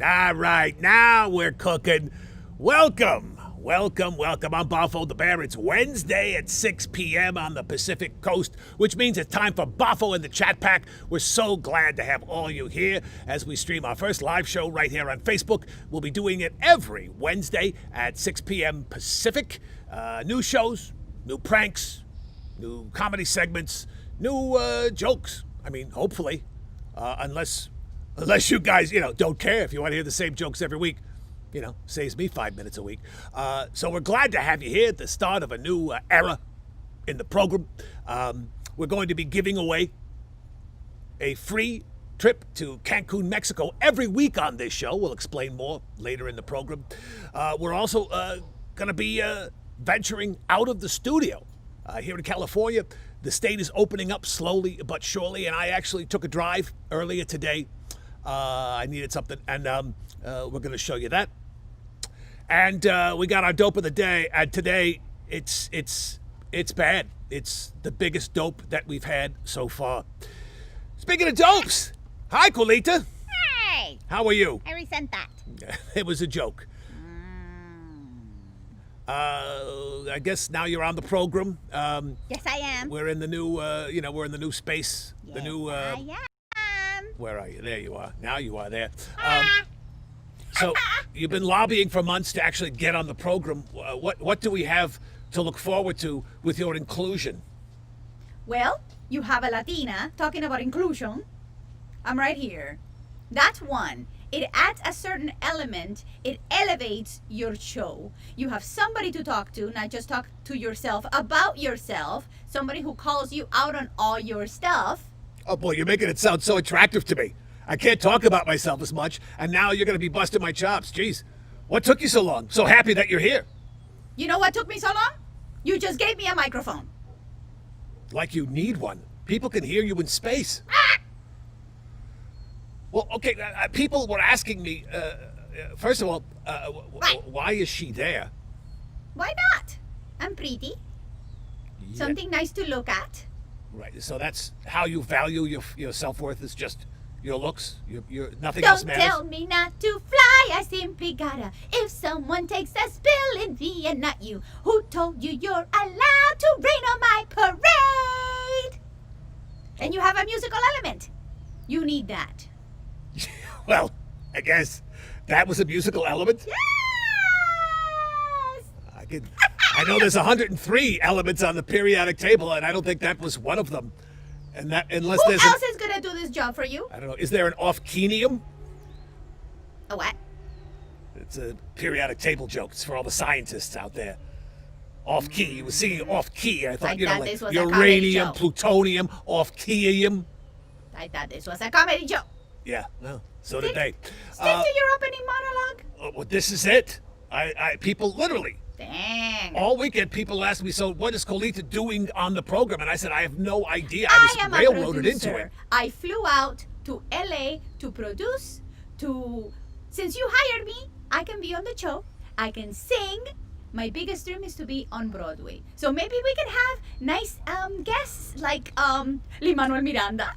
All right, now we're cooking. Welcome. I'm Boffo the Bear. It's Wednesday at 6 p.m. on the Pacific Coast, which means it's time for Boffo and the Chat Pack. We're so glad to have all you here as we stream our first live show right here on Facebook. We'll be doing it every Wednesday at 6 p.m. Pacific. New shows, new pranks, new comedy segments, new jokes. I mean, hopefully, unless you guys, don't care if you want to hear the same jokes every week. Saves me 5 minutes a week. So we're glad to have you here at the start of a new era in the program. We're going to be giving away a free trip to Cancun, Mexico every week on this show. We'll explain more later in the program. We're also going to be venturing out of the studio here in California. The state is opening up slowly but surely, and I actually took a drive earlier today. I needed something, and we're going to show you that. And we got our dope of the day, and today it's bad. It's the biggest dope that we've had so far. Speaking of dopes, hi, Colita. Hey! How are you? I resent that. It was a joke. I guess now you're on the program. Yes, I am. We're in the new, we're in the new space. Yes, the new. I am. Where are you? There you are. Now you are there. So you've been lobbying for months to actually get on the program. What do we have to look forward to with your inclusion? Well, you have a Latina talking about inclusion. I'm right here. That's one. It adds a certain element. It elevates your show. You have somebody to talk to, not just talk to yourself about yourself. Somebody who calls you out on all your stuff. Oh boy, you're making it sound so attractive to me. I can't talk about myself as much, and now you're going to be busting my chops. Jeez, what took you so long? So happy that you're here. You know what took me so long? You just gave me a microphone. Like you need one. People can hear you in space. Well, okay, people were asking me, first of all, why is she there? Why not? I'm pretty. Yeah. Something nice to look at. Right, so that's how you value your self-worth is just your looks? Your nothing else Don't matters? tell me not to fly, I simply gotta. If someone takes a spill in me and not you, who told you you're allowed to rain on my parade? And you have a musical element. You need that. Well, I guess that was a musical element. Yes! I know there's 103 elements on the periodic table, and I don't think that was one of them. And that, unless Who there's else is gonna do this job for you? I don't know. Is there an off-keynium? A what? It's a periodic table joke. It's for all the scientists out there. Off-key. You were singing off-key. I thought, thought this was a comedy uranium, show. plutonium, off-keyium. I thought this was a comedy joke. Yeah, well, so did they. Stick to your opening monologue. Well, this is it. People literally, Dang. all weekend, people asked me, so what is Colita doing on the program? And I said, I have no idea. I I am was a railroaded producer. into it. I flew out to LA to produce, since you hired me, I can be on the show. I can sing. My biggest dream is to be on Broadway. So maybe we can have nice guests like Lin-Manuel Miranda.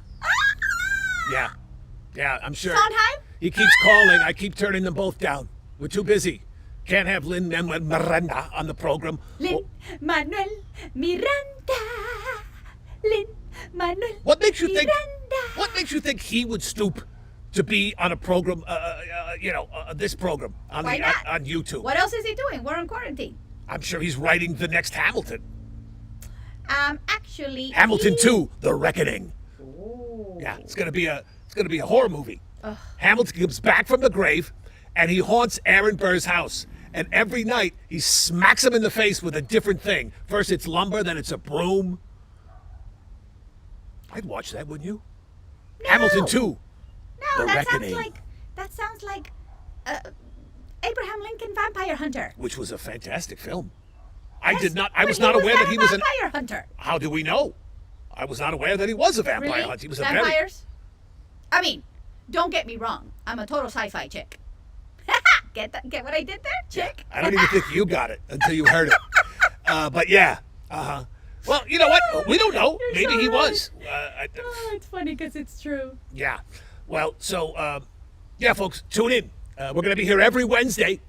Yeah, I'm sure. Sondheim? He keeps calling. I keep turning them both down. We're too busy. Can't have Lin-Manuel Miranda on the program. Lin-Manuel Miranda. Lin-Manuel What makes you think? Miranda. What makes you think he would stoop to be on a program? This program on Why not? on YouTube. What else is he doing? We're on quarantine. I'm sure he's writing the next Hamilton. Actually, Hamilton he- 2: The Reckoning. Oh. Yeah, it's gonna be a horror movie. Hamilton comes back from the grave, and he haunts Aaron Burr's house. And every night he smacks him in the face with a different thing. First it's lumber, then it's a broom. I'd watch that, wouldn't you? No. Hamilton 2. No, The that Reckoning. sounds like Abraham Lincoln Vampire Hunter. Which was a fantastic film. I Yes, was but not aware that he was an. vampire hunter. How do we know? I was not aware that he was a vampire Really? hunter. He was Vampires? I mean, don't get me wrong. I'm a total sci-fi chick. Get what I did there, chick? I don't even think you got it until you heard it. But yeah. Well, you know what? We don't know. You're Maybe so he right. was. Oh, it's funny because it's true. Yeah. Well, so, yeah, folks, tune in We're going to be here every Wednesday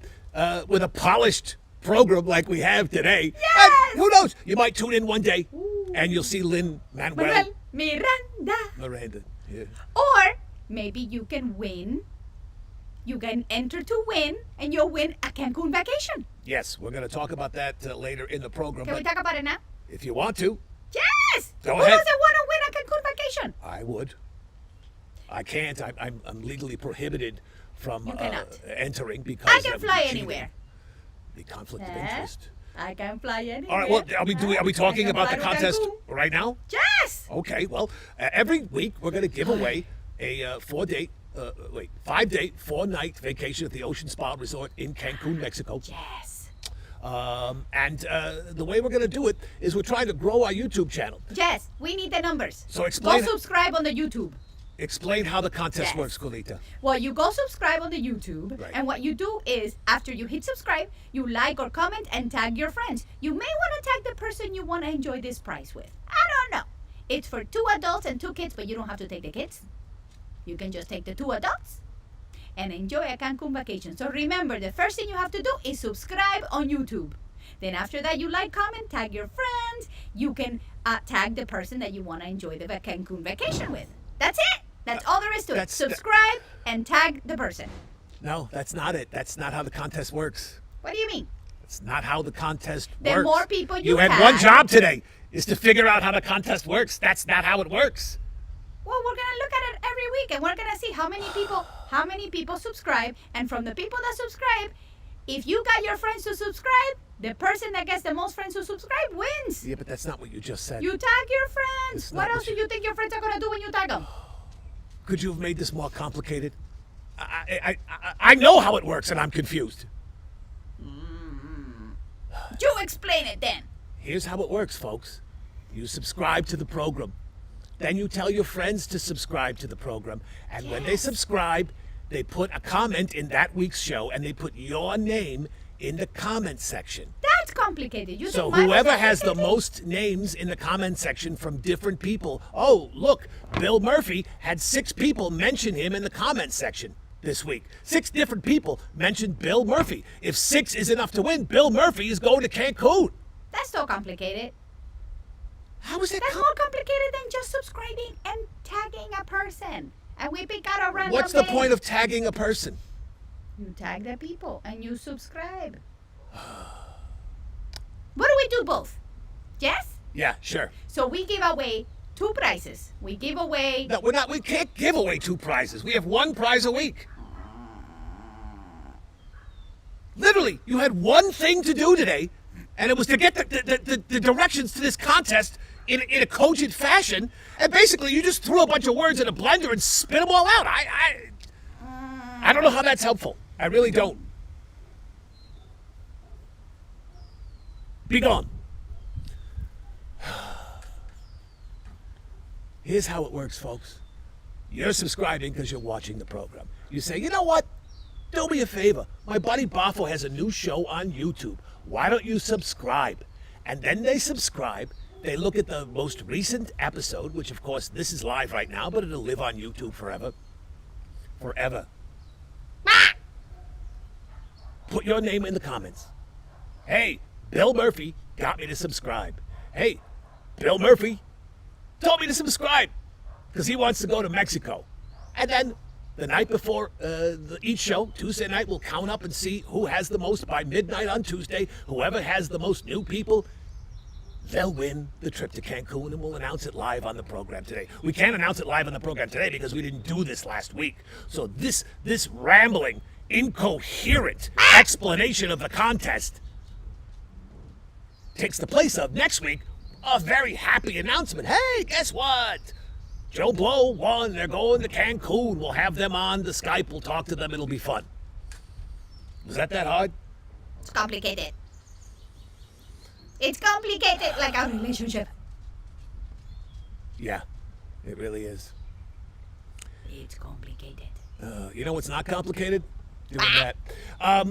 with a polished program like we have today. Yes! And who knows? You might tune in one day and you'll see Lin-Manuel Miranda. Yeah. Or maybe you can win. You can enter to win, and you'll win a Cancun vacation. Yes, we're going to talk about that later in the program. Can we talk about it now? If you want to, Yes! Go Who ahead. doesn't want to win a Cancun vacation? I would. I can't. I'm legally prohibited from You cannot. entering because I can that would fly be cheating. anywhere. The conflict of Eh? interest. I can fly anywhere. All right. Well, are we talking I can about the fly to contest Cancun. right now? Yes! Okay. Well, every week we're going to give away a 5-day, 4-night vacation at the Ocean Spa Resort in Cancun, Mexico. Yes. And the way we're going to do it is we're trying to grow our YouTube channel. Yes, we need the numbers. So explain- Go subscribe on the YouTube. Explain how the contest Yes. works, Colita. Well, you go subscribe on the YouTube, Right. and what you do is, after you hit subscribe, you like or comment and tag your friends. You may want to tag the person you want to enjoy this prize with. I don't know. It's for 2 adults and 2 kids, but you don't have to take the kids. You can just take the 2 adults and enjoy a Cancun vacation. So remember, the first thing you have to do is subscribe on YouTube. Then after that, you like, comment, tag your friends. You can tag the person that you want to enjoy the Cancun vacation with. That's it. That's all there is to it. Subscribe and tag the person. No, that's not it. That's not how the contest works. What do you mean? That's not how the contest The works. more people You you had tag- one job today, is to figure out how the contest works. That's not how it works. Well, we're gonna look at it every week, and we're gonna see how many people subscribe, and from the people that subscribe, if you got your friends to subscribe, the person that gets the most friends to subscribe wins. Yeah, but that's not what you just said. You tag your friends. It's What not else what do you think your friends are gonna do when you tag them? Could you have made this more complicated? I know how it works, and I'm confused. You explain it then. Here's how it works, folks. You subscribe to the program. Then you tell your friends to subscribe to the program. And when they subscribe, they put a comment in that week's show, and they put your name in the comment section. That's complicated. You So think mine was whoever has the complicated? most names in the comment section from different people. Oh, look, Bill Murphy had 6 people mention him in the comment section this week. 6 different people mentioned Bill Murphy. If 6 is enough to win, Bill Murphy is going to Cancun. That's so complicated. How is that? That's more complicated than just subscribing and tagging a person. And we pick out a random What's the name. point of tagging a person? You tag the people and you subscribe. What do we do both? Yes? Yeah, sure. So we give away 2 prizes. We give away No, we're not. We can't give away 2 prizes. We have 1 prize a week. Literally, you had one thing to do today, and it was to get the directions to this contest in a cogent fashion. And basically, you just threw a bunch of words in a blender and spit them all out. I don't know how that's helpful. I really don't. Be gone. Here's how it works, folks. You're subscribing because you're watching the program. You say, you know what? Do me a favor. My buddy Boffo has a new show on YouTube. Why don't you subscribe? And then they subscribe. They look at the most recent episode, which, of course, this is live right now, but it'll live on YouTube forever. Forever. Put your name in the comments. Hey, Bill Murphy got me to subscribe. Hey, Bill Murphy told me to subscribe because he wants to go to Mexico. And then the night before each show, Tuesday night, we'll count up and see who has the most by midnight on Tuesday. Whoever has the most new people, they'll win the trip to Cancun, and we'll announce it live on the program today. We can't announce it live on the program today because we didn't do this last week. So this rambling, incoherent explanation of the contest takes the place of next week a very happy announcement. Hey, guess what? Joe Blow won. They're going to Cancun. We'll have them on the Skype. We'll talk to them. It'll be fun. Was that hard? It's complicated. It's complicated like our relationship. Yeah, it really is. It's complicated. You know what's not complicated? Doing that.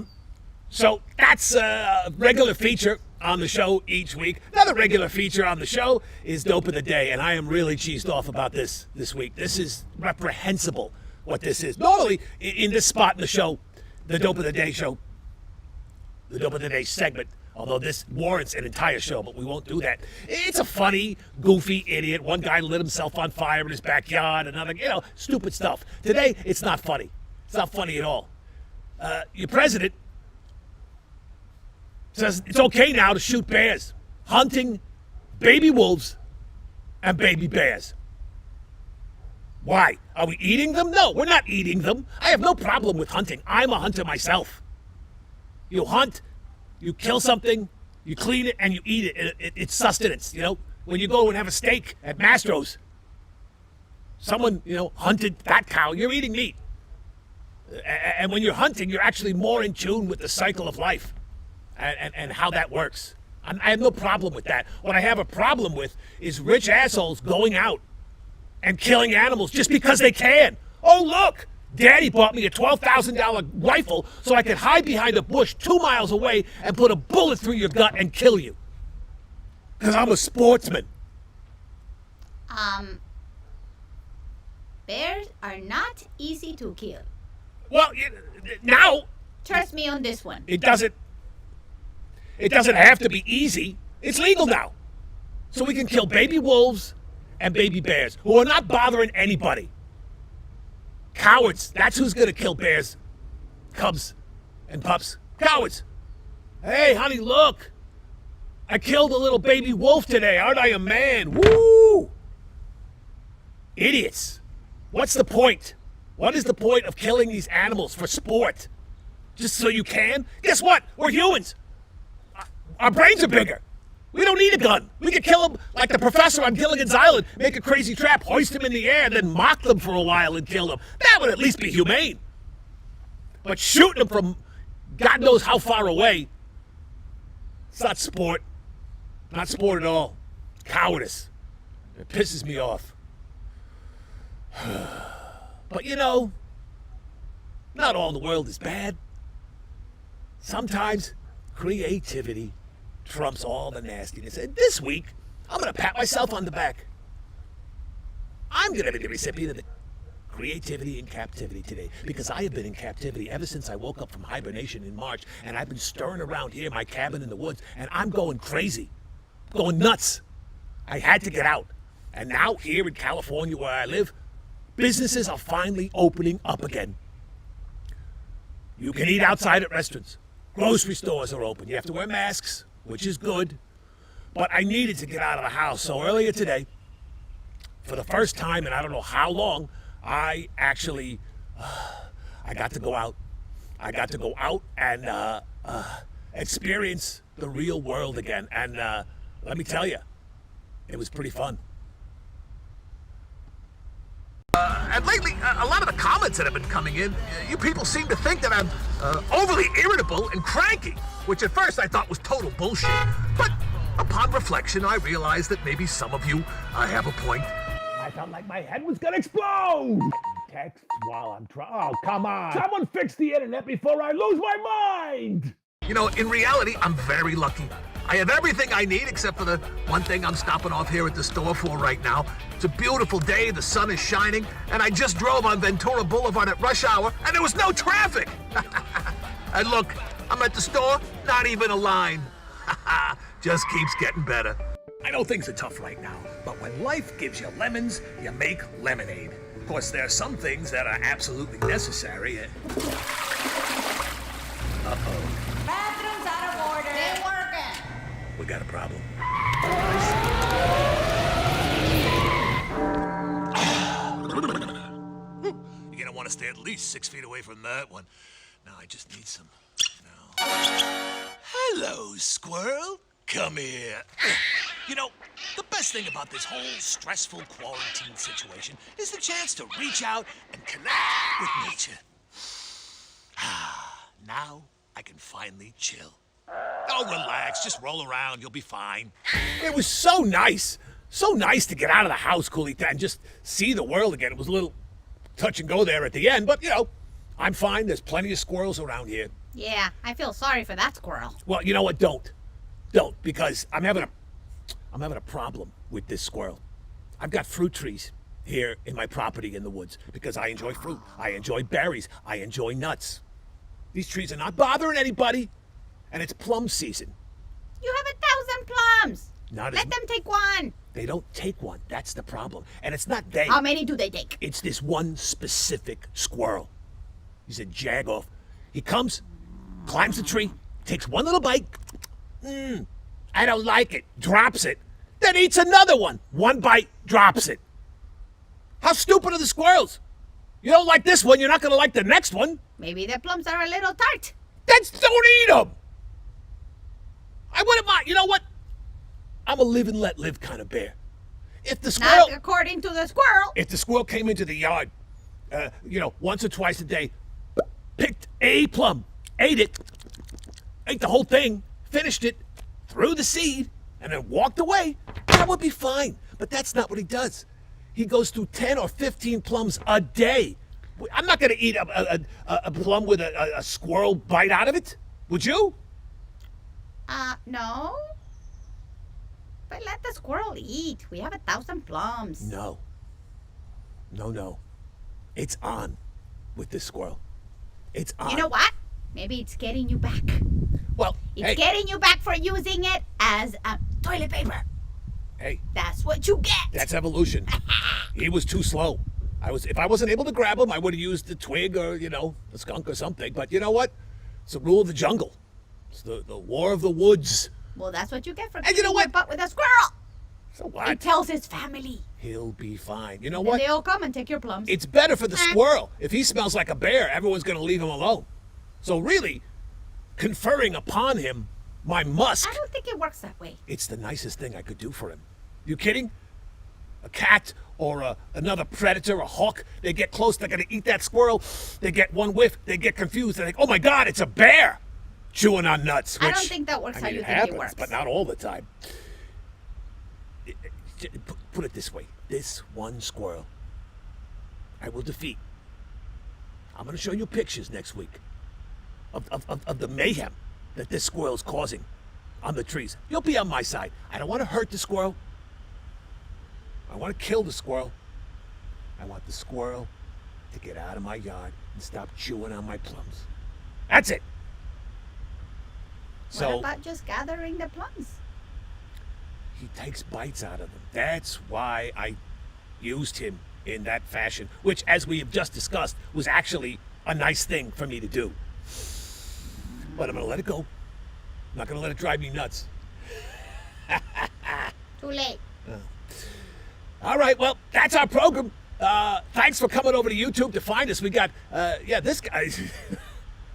So that's a regular feature on the show each week. Another regular feature on the show is Dope of the Day, and I am really cheesed off about this week. This is reprehensible, what this is. Normally, in this spot in the show, the Dope of the Day show, the Dope of the Day segment, although this warrants an entire show, but we won't do that. It's a funny, goofy idiot. One guy lit himself on fire in his backyard, another, stupid stuff. Today, it's not funny. It's not funny at all. Your president says it's okay now to shoot bears, hunting baby wolves and baby bears. Why? Are we eating them? No, we're not eating them. I have no problem with hunting. I'm a hunter myself. You hunt, you kill something, you clean it, and you eat it. It's sustenance, When you go and have a steak at Mastro's, someone, hunted that cow, you're eating meat. And when you're hunting, you're actually more in tune with the cycle of life and how that works. I have no problem with that. What I have a problem with is rich assholes going out and killing animals just because they can. Oh, look, Daddy bought me a $12,000 rifle so I could hide behind a bush 2 miles away and put a bullet through your gut and kill you. Because I'm a sportsman. Bears are not easy to kill. Well, now... Trust me on this one. It doesn't have to be easy. It's legal now. So we can kill baby wolves and baby bears who are not bothering anybody. Cowards. That's who's going to kill bears, cubs, and pups. Cowards. Hey, honey, look. I killed a little baby wolf today. Aren't I a man? Woo! Idiots. What's the point? What is the point of killing these animals for sport? Just so you can? Guess what? We're humans. Our brains are bigger. We don't need a gun. We could kill them like the professor on Gilligan's Island, make a crazy trap, hoist them in the air, then mock them for a while and kill them. That would at least be humane. But shooting them from God knows how far away, it's not sport. Not sport at all. Cowardice. It pisses me off. But not all the world is bad. Sometimes creativity trumps all the nastiness. And this week, I'm going to pat myself on the back. I'm going to be the recipient of the creativity in captivity today because I have been in captivity ever since I woke up from hibernation in March, and I've been stirring around here, my cabin in the woods, and I'm going crazy, going nuts. I had to get out. And now here in California where I live, businesses are finally opening up again. You can eat outside at restaurants. Grocery stores are open. You have to wear masks, which is good. But I needed to get out of the house. So earlier today, for the first time in I don't know how long, I actually, I got to go out. I got to go out and experience the real world again. And let me tell you, it was pretty fun. And lately, a lot of the comments that have been coming in, you people seem to think that I'm overly irritable and cranky, which at first I thought was total bullshit. But upon reflection, I realized that maybe some of you have a point. I felt like my head was gonna explode. Text while I'm trying. Oh, come on. Someone fix the internet before I lose my mind. In reality, I'm very lucky. I have everything I need except for the one thing I'm stopping off here at the store for right now. It's a beautiful day, the sun is shining, and I just drove on Ventura Boulevard at rush hour, and there was no traffic. And look, I'm at the store, not even a line. Just keeps getting better. I know things are tough right now, but when life gives you lemons, you make lemonade. Of course, there are some things that are absolutely necessary. Uh-oh. Bathroom's out of order. Ain't working. We got a problem. You're gonna want to stay at least 6 feet away from that one. Now I just need some. Now. Hello, Squirrel. Come here. The best thing about this whole stressful quarantine situation is the chance to reach out and connect with nature. Now I can finally chill. Oh, relax. Just roll around. You'll be fine. It was so nice. So nice to get out of the house, Coolita, and just see the world again. It was a little touch and go there at the end, but, I'm fine. There's plenty of squirrels around here. Yeah, I feel sorry for that squirrel. Well, you know what? Don't, because I'm having a problem with this squirrel. I've got fruit trees here in my property in the woods because I enjoy fruit. I enjoy berries. I enjoy nuts. These trees are not bothering anybody, and it's plum season. You have 1,000 plums. Not Let as them take one. They don't take one. That's the problem. And it's not they. How many do they take? It's this one specific squirrel. He's a jagoff. He comes, climbs the tree, takes one little bite. I don't like it. Drops it. Then eats another one. One bite, drops it. How stupid are the squirrels? You don't like this one, you're not going to like the next one. Maybe the plums are a little tart. Then don't eat them. I wouldn't mind. You know what? I'm a live and let live kind of bear. If the squirrel, Not according to the squirrel. if the squirrel came into the yard, once or twice a day, picked a plum, ate it, ate the whole thing, finished it, threw the seed, and then walked away, that would be fine. But that's not what he does. He goes through 10 or 15 plums a day. I'm not going to eat a plum with a squirrel bite out of it. Would you? No. But let the squirrel eat. We have 1,000 plums. No. No. It's on with this squirrel. It's on. You know what? Maybe it's getting you back. Well, It's getting you back for using it as toilet paper. Hey. That's what you get. That's evolution. He was too slow. If I wasn't able to grab him, I would have used the twig or, a skunk or something. But you know what? It's the rule of the jungle. It's the war of the woods. Well, that's what you get for And you know killing what? your butt with a squirrel. So It what? tells his family. He'll be fine. You know And what? they'll come and take your plums. It's better for the squirrel. If he smells like a bear, everyone's going to leave him alone. So really, conferring upon him my musk, I don't think it works that way. it's the nicest thing I could do for him. You kidding? A cat or another predator, a hawk, they get close, they're going to eat that squirrel. They get one whiff, they get confused. They think, oh my God, it's a bear chewing on nuts. I don't which, think that works how you it think happens, it works. but not all the time. Put it this way. This one squirrel, I will defeat. I'm going to show you pictures next week of the mayhem that this squirrel is causing on the trees. You'll be on my side. I don't want to hurt the squirrel. I want to kill the squirrel. I want the squirrel to get out of my yard and stop chewing on my plums. That's it. What So about just gathering the plums? he takes bites out of them. That's why I used him in that fashion, which, as we have just discussed, was actually a nice thing for me to do. But I'm going to let it go. I'm not going to let it drive me nuts. Too late. All right, well, that's our program. Thanks for coming over to YouTube to find us. We got, this guy,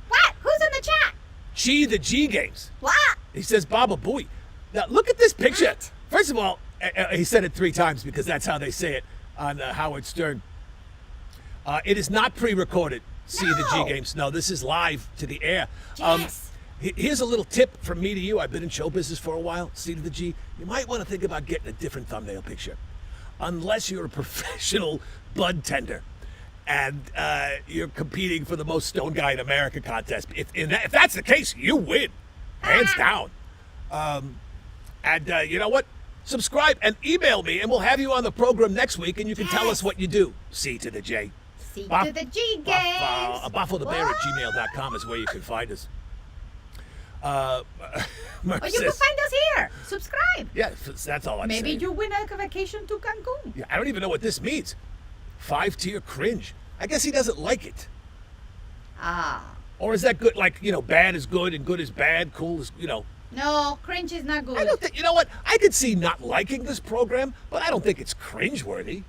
What? Who's in the chat? Chi the G Games. What? He says Baba Booey. Now, look at this picture. What? First of all, he said it 3 times because that's how they say it on Howard Stern. It is not pre-recorded, See the No. G Games. No, this is live to the air. Yes. Here's a little tip from me to you. I've been in show business for a while. C to the G. You might want to think about getting a different thumbnail picture. Unless you're a professional bud tender and you're competing for the most stoned guy in America contest. If that's the case, you win. Hands down. You know what? Subscribe and email me, and we'll have you on the program next week, and you can tell us what you do. C to the J. C to the G Games. BuffaloTheBear@gmail.com is where you can find us. Or you can Says- find us here. Subscribe. Yeah, that's all I'm Maybe saying. you win a vacation to Cancun. Yeah, I don't even know what this means. 5-tier cringe. I guess he doesn't like it. Ah. Or is that good? Like, bad is good and good is bad, cool is, No, cringe is not good. I don't think, you know what? I could see not liking this program, but I don't think it's cringeworthy.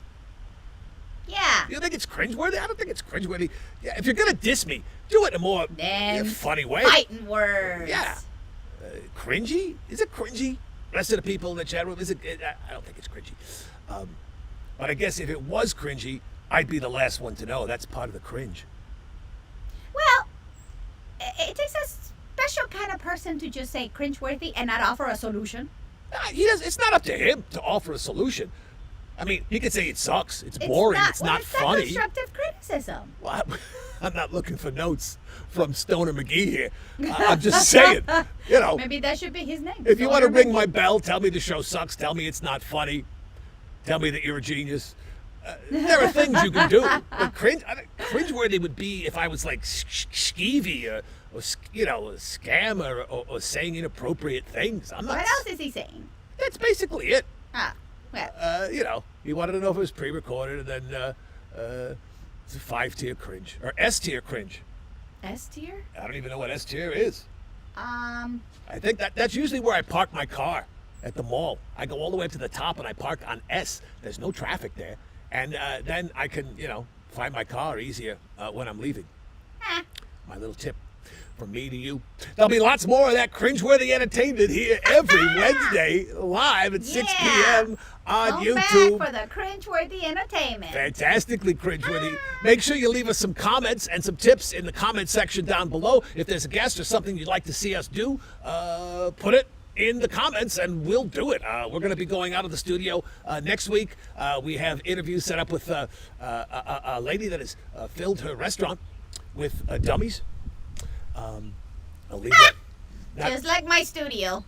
Yeah. You think it's cringeworthy? I don't think it's cringeworthy. Yeah, if you're going to diss me, do it in a more Then funny way. Fighting words. Yeah. Cringy? Is it cringy? Rest of the people in the chat room, is it? I don't think it's cringy. But I guess if it was cringy, I'd be the last one to know. That's part of the cringe. Well, it takes a special kind of person to just say cringeworthy and not offer a solution. It's not up to him to offer a solution. I mean, he could say it sucks, it's boring, it's not it's funny. constructive criticism. Well, I'm not looking for notes from Stoner McGee here. I'm just saying, Maybe that should be his name. if you want to Stoner ring McGee. my bell, tell me the show sucks, tell me it's not funny, tell me that you're a genius. There are things you can do. But cringeworthy would be if I was like skeevy scam or saying inappropriate things. I'm not. What else is he saying? That's basically it. Ah, well. He wanted to know if it was pre-recorded, and then it's a 5-tier cringe or S-tier cringe. S tier? I don't even know what S-tier is. Um, I think that's usually where I park my car at the mall. I go all the way up to the top and I park on S. There's no traffic there, and then I can find my car easier when I'm leaving. My little tip from me to you. There'll be lots more of that cringeworthy entertainment here every Wednesday live at 6 p.m. on Come YouTube. back for the cringeworthy entertainment. Fantastically cringeworthy. Make sure you leave us some comments and some tips in the comment section down below. If there's a guest or something you'd like to see us do, put it in the comments and we'll do it. We're going to be going out of the studio next week. We have interviews set up with a lady that has filled her restaurant with dummies. I'll leave that. Just like my studio.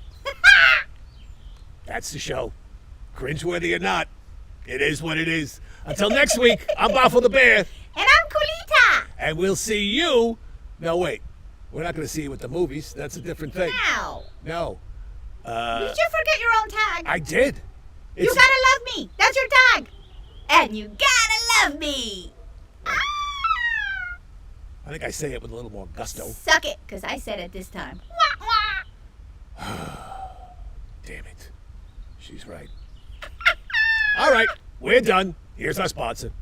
That's the show. Cringeworthy or not, it is what it is. Until next week, I'm Boffo the Bear. And I'm Kulita. And we'll see you. No, wait. We're not going to see you at the movies. That's a different thing. Now. No. Did you forget your own tag? I did. You gotta love me. That's your tag. And you gotta love me. I think I say it with a little more gusto. Suck it, because I said it this time. Damn it. She's right. All right, we're done. Here's our sponsor.